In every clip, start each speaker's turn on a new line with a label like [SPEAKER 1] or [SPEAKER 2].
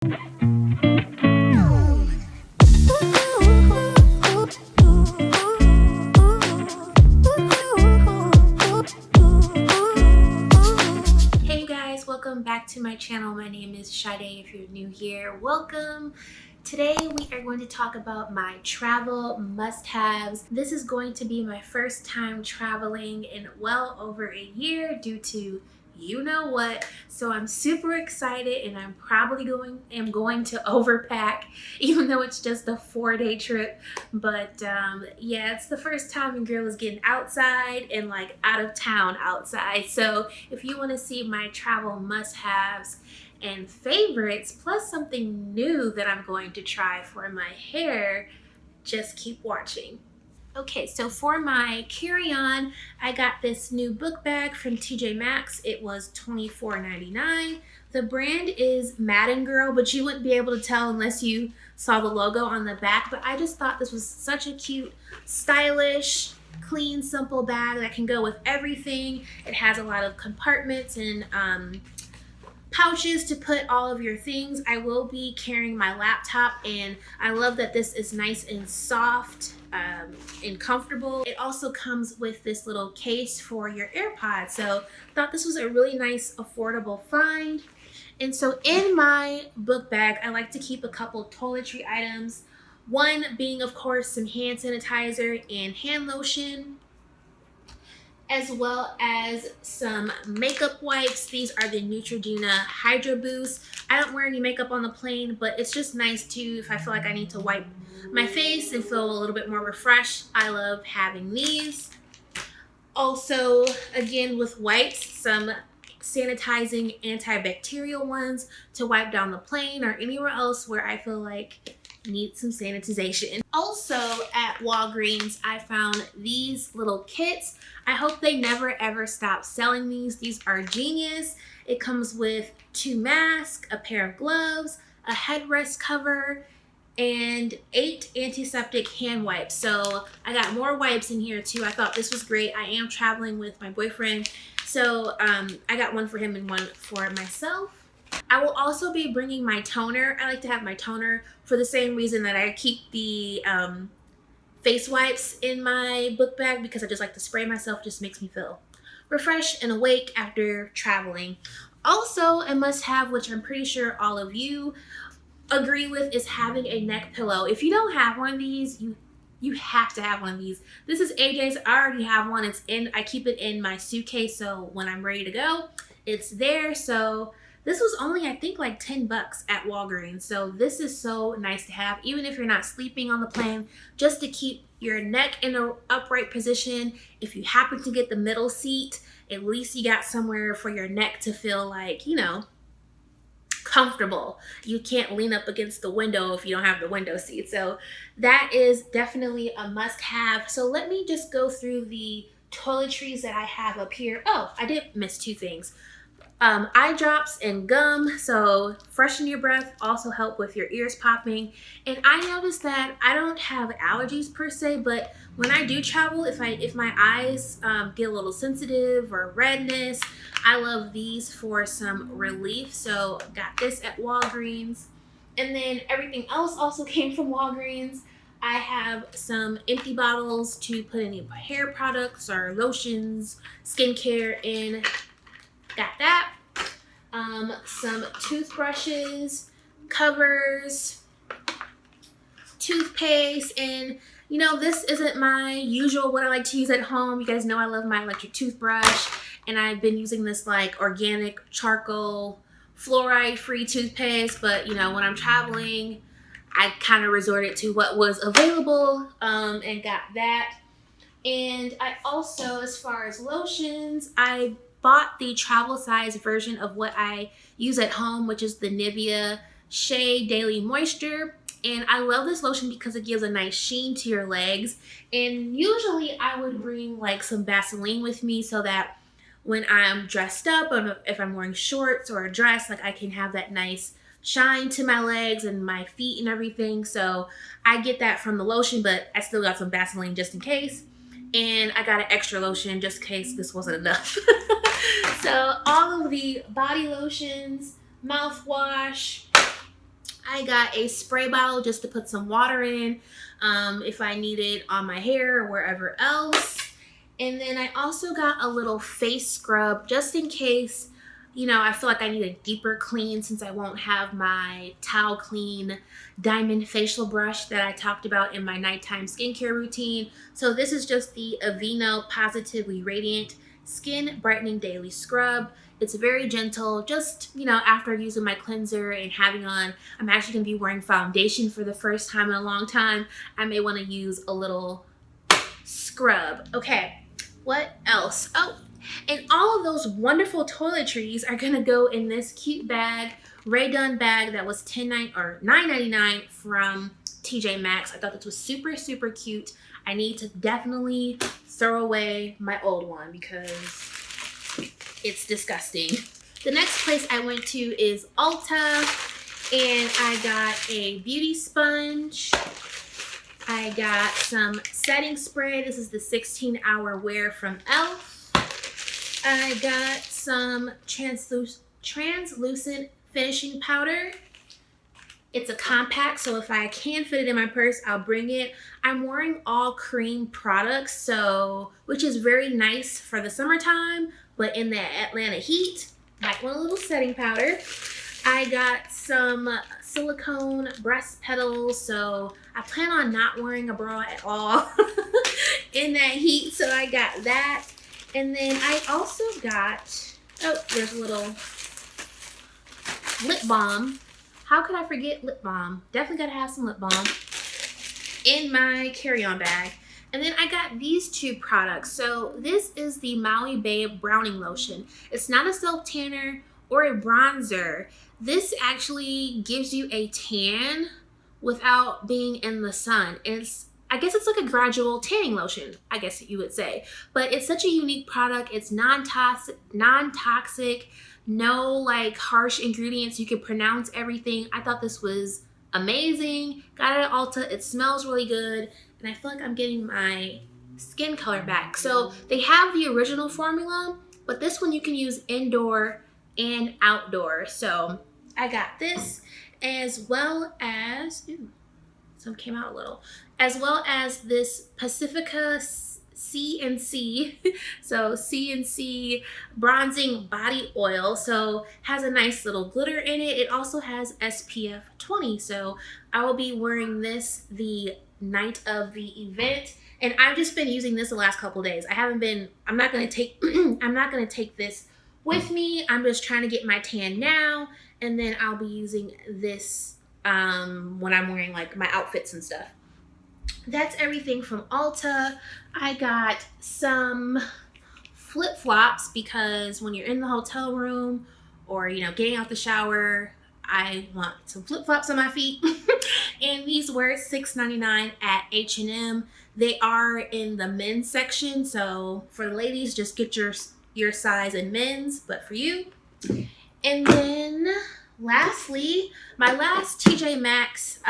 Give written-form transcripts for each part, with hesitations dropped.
[SPEAKER 1] Hey guys, welcome back to my channel. My name is SHA-DAY. If you're new here, welcome. Today we are going to talk about my travel must-haves. This is going to be my first time traveling in well over a year due to you know what, so I'm super excited and I'm probably going to overpack even though it's just a 4-day trip. But yeah, it's the first time and girl is getting outside and like out of town outside. So if you want to see my travel must-haves and favorites plus something new that I'm going to try for my hair, just keep watching. Okay, so for my carry-on, I got this new book bag from TJ Maxx. It was $24.99. The brand is Madden Girl, but you wouldn't be able to tell unless you saw the logo on the back. But I just thought this was such a cute, stylish, clean, simple bag that can go with everything. It has a lot of compartments and pouches to put all of your things. I will be carrying my laptop, and I love that this is nice and soft and comfortable. It also comes with this little case for your AirPods, so I thought this was a really nice affordable find. And so in my book bag, I like to keep a couple toiletry items, one being of course some hand sanitizer and hand lotion, as well as some makeup wipes. These are the Neutrogena Hydro Boost. I don't wear any makeup on the plane, but it's just nice too if I feel like I need to wipe my face and feel a little bit more refreshed. I love having these. Also, again with wipes, some sanitizing antibacterial ones to wipe down the plane or anywhere else where I feel like need some sanitization. Also at Walgreens, I found these little kits. I hope they never ever stop selling these. These are genius. It comes with 2 masks, a pair of gloves, a headrest cover, and 8 antiseptic hand wipes. So I got more wipes in here too. I thought this was great. I am traveling with my boyfriend, so I got one for him and one for myself. I will also be bringing my toner. I like to have my toner for the same reason that I keep the face wipes in my book bag, because I just like to spray myself. Just makes me feel refreshed and awake after traveling. Also, a must-have, which I'm pretty sure all of you agree with, is having a neck pillow. If you don't have one of these, you have to have one of these. This is AJ's. I already have one. I keep it in my suitcase, so when I'm ready to go, it's there. So this was only, I think, like $10 at Walgreens. So this is so nice to have, even if you're not sleeping on the plane, just to keep your neck in an upright position. If you happen to get the middle seat, at least you got somewhere for your neck to feel like, you know, comfortable. You can't lean up against the window if you don't have the window seat. So that is definitely a must-have. So let me just go through the toiletries that I have up here. Oh, I did miss 2 things. Eye drops and gum, so freshen your breath, also help with your ears popping. And I noticed that I don't have allergies per se, but when I do travel, if my eyes get a little sensitive or redness, I love these for some relief. So got this at Walgreens, and then everything else also came from Walgreens. I have some empty bottles to put any hair products or lotions, skincare in. Got that. Some toothbrushes, covers, toothpaste, and you know, this isn't my usual what I like to use at home. You guys know I love my electric toothbrush, and I've been using this like organic charcoal fluoride-free toothpaste, but you know, when I'm traveling, I kind of resorted to what was available and got that. And I also, as far as lotions, I bought the travel size version of what I use at home, which is the Nivea Shea Daily Moisture. And I love this lotion because it gives a nice sheen to your legs. And usually I would bring like some Vaseline with me so that when I'm dressed up, or if I'm wearing shorts or a dress, like I can have that nice shine to my legs and my feet and everything. So I get that from the lotion, but I still got some Vaseline just in case. And I got an extra lotion just in case this wasn't enough. So all of the body lotions, mouthwash, I got a spray bottle just to put some water in if I need it on my hair or wherever else. And then I also got a little face scrub just in case, you know, I feel like I need a deeper clean since I won't have my Towel Clean diamond facial brush that I talked about in my nighttime skincare routine. So this is just the Aveeno Positively Radiant Skin Brightening Daily Scrub. It's very gentle, just, you know, after using my cleanser and having on, I'm actually going to be wearing foundation for the first time in a long time. I may want to use a little scrub. Okay. What else? Oh, and all of those wonderful toiletries are gonna go in this cute bag, Rae Dunn bag that was $9.99 from TJ Maxx. I thought this was super, super cute. I need to definitely throw away my old one because it's disgusting. The next place I went to is Ulta, and I got a beauty sponge. I got some setting spray. This is the 16-hour wear from e.l.f. I got some translucent finishing powder. It's a compact, so if I can fit it in my purse, I'll bring it. I'm wearing all cream products, so which is very nice for the summertime, but in the Atlanta heat, might want a little setting powder. I got some silicone breast pedals, so I plan on not wearing a bra at all in that heat, so I got that. And then I also got, oh, there's a little lip balm. How could I forget lip balm? Definitely gotta have some lip balm in my carry-on bag. And then I got these two products. So this is the Maui Babe Browning Lotion. It's not a self tanner or a bronzer. This actually gives you a tan without being in the sun. I guess it's like a gradual tanning lotion, I guess you would say. But it's such a unique product. It's non-toxic, no like harsh ingredients. You can pronounce everything. I thought this was amazing. Got it at Ulta. It smells really good. And I feel like I'm getting my skin color back. So they have the original formula, but this one you can use indoor and outdoor. So I got this, as well as, some came out a little, as well as this Pacifica C&C, so C&C bronzing body oil. So has a nice little glitter in it. It also has SPF 20. So I will be wearing this the night of the event. And I've just been using this the last couple days. I'm not going to take this with me. I'm just trying to get my tan now, and then I'll be using this when I'm wearing like my outfits and stuff. That's everything from Ulta. I got some flip-flops because when you're in the hotel room or, you know, getting out the shower, I want some flip-flops on my feet. And these were $6.99 at H&M. They are in the men's section, so for the ladies, just get your size in men's, but for you. And then lastly, my last TJ Maxx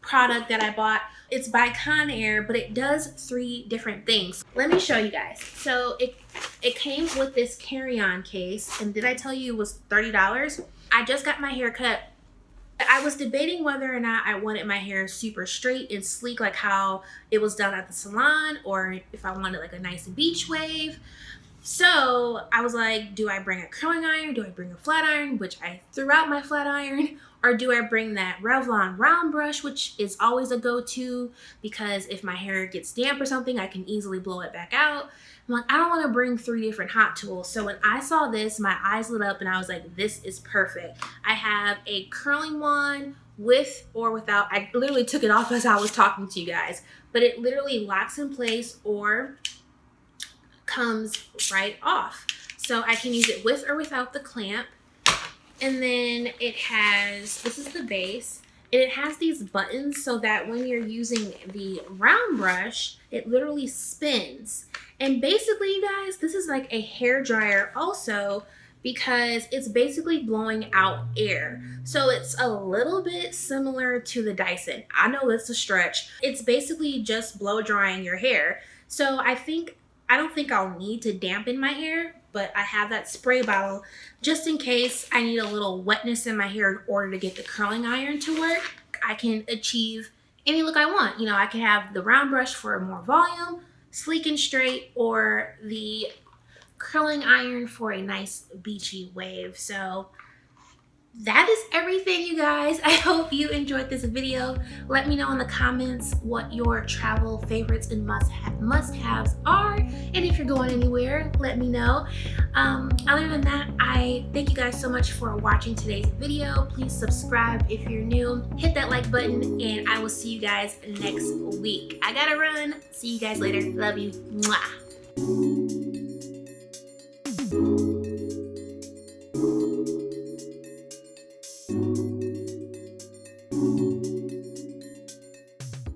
[SPEAKER 1] product that I bought, it's by CONAIR, but it does 3 different things. Let me show you guys. So it came with this carry-on case, and did I tell you it was $30? I just got my hair cut. I was debating whether or not I wanted my hair super straight and sleek like how it was done at the salon, or if I wanted like a nice beach wave. So I was like, do I bring a curling iron? Do I bring a flat iron, which I threw out my flat iron? Or do I bring that Revlon round brush, which is always a go-to because if my hair gets damp or something, I can easily blow it back out. I'm like, I don't want to bring 3 different hot tools. So when I saw this, my eyes lit up and I was like, this is perfect. I have a curling wand with or without. I literally took it off as I was talking to you guys, but it literally locks in place or comes right off. So I can use it with or without the clamp. And then it has, this is the base, and it has these buttons so that when you're using the round brush, it literally spins. And basically, you guys, this is like a hair dryer also because it's basically blowing out air. So it's a little bit similar to the Dyson. I know it's a stretch. It's basically just blow drying your hair. So I don't think I'll need to dampen my hair, but I have that spray bottle just in case I need a little wetness in my hair in order to get the curling iron to work. I can achieve any look I want. You know, I can have the round brush for more volume, sleek and straight, or the curling iron for a nice beachy wave. So that is everything, you guys. I hope you enjoyed this video. Let me know in the comments what your travel favorites and must-haves are, and if you're going anywhere, let me know. Other than that, I thank you guys so much for watching today's video. Please subscribe if you're new, hit that like button, and I will see you guys next week. I gotta run. See you guys later. Love you. Mwah.